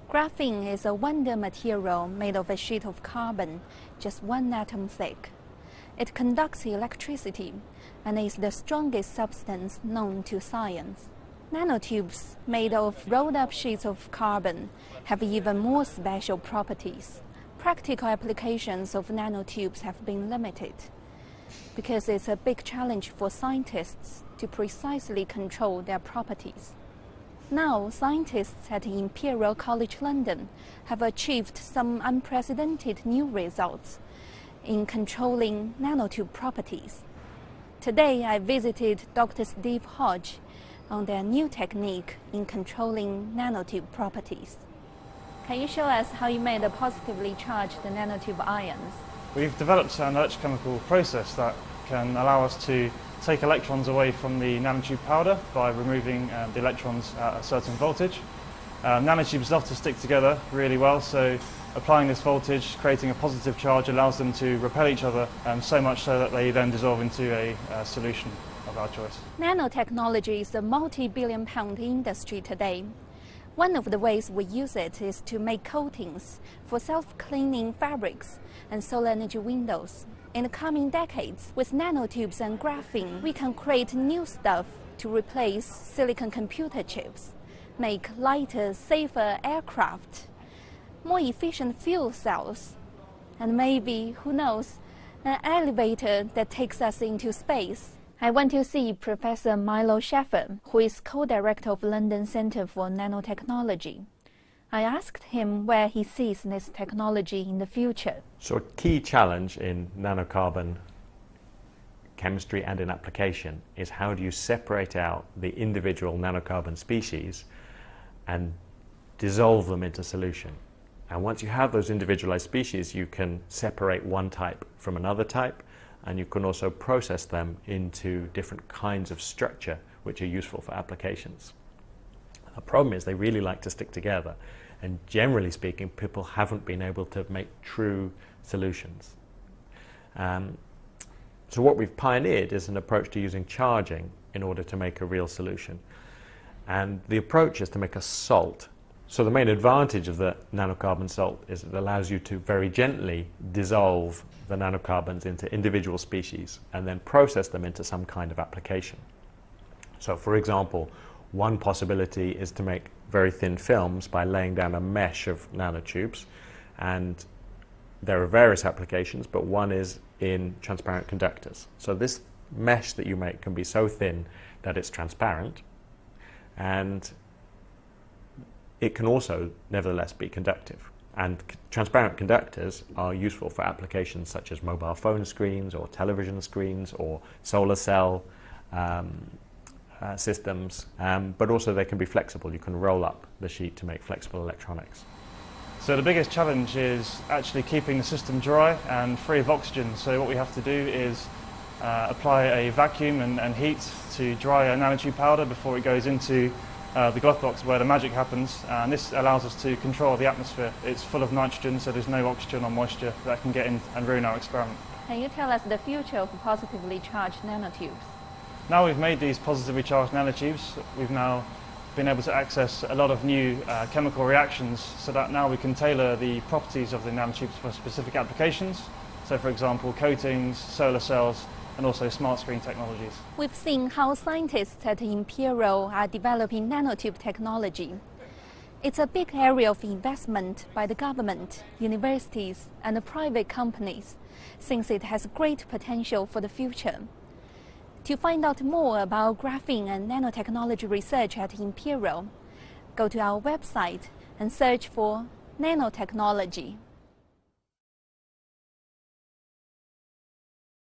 Graphene is a wonder material made of a sheet of carbon, just 1 atom thick. It conducts electricity and is the strongest substance known to science. Nanotubes made of rolled-up sheets of carbon have even more special properties. Practical applications of nanotubes have been limited because it's a big challenge for scientists to precisely control their properties. Now, scientists at Imperial College London have achieved some unprecedented new results in controlling nanotube properties. Today, I visited Dr. Steve Hodge on their new technique in controlling nanotube properties. Can you show us how you made a positively charged nanotube ions? We've developed an electrochemical process that can allow us to take electrons away from the nanotube powder by removing the electrons at a certain voltage. Nanotubes love to stick together really well, so applying this voltage, creating a positive charge, allows them to repel each other, so much so that they then dissolve into a solution of our choice. Nanotechnology is a multi-billion-pound industry today. One of the ways we use it is to make coatings for self-cleaning fabrics and solar energy windows. In the coming decades, with nanotubes and graphene, we can create new stuff to replace silicon computer chips, make lighter, safer aircraft, more efficient fuel cells, and maybe, who knows, an elevator that takes us into space. I went to see Professor Milo Schaffer, who is co-director of London Centre for Nanotechnology. I asked him where he sees this technology in the future. So a key challenge in nanocarbon chemistry and in application is how do you separate out the individual nanocarbon species and dissolve them into solution. And once you have those individualized species, you can separate one type from another type, and you can also process them into different kinds of structure which are useful for applications. The problem is they really like to stick together, and generally speaking, people haven't been able to make true solutions. So what we've pioneered is an approach to using charging in order to make a real solution. And the approach is to make a salt. So the main advantage of the nanocarbon salt is it allows you to very gently dissolve the nanocarbons into individual species and then process them into some kind of application. So for example, one possibility is to make very thin films by laying down a mesh of nanotubes, and there are various applications, but one is in transparent conductors. So this mesh that you make can be so thin that it's transparent, and it can also nevertheless be conductive. And transparent conductors are useful for applications such as mobile phone screens or television screens or solar cell systems, but also they can be flexible. You can roll up the sheet to make flexible electronics. So the biggest challenge is actually keeping the system dry and free of oxygen. So what we have to do is apply a vacuum and heat to dry a nanotube powder before it goes into the glove box where the magic happens, and this allows us to control the atmosphere. It's full of nitrogen, so there's no oxygen or moisture that can get in and ruin our experiment. Can you tell us the future of positively charged nanotubes? Now we've made these positively charged nanotubes, we've now been able to access a lot of new chemical reactions, so that now we can tailor the properties of the nanotubes for specific applications. So for example, coatings, solar cells, and also smart screen technologies. We've seen how scientists at Imperial are developing nanotube technology. It's a big area of investment by the government, universities, and the private companies, since it has great potential for the future. To find out more about graphene and nanotechnology research at Imperial, go to our website and search for nanotechnology.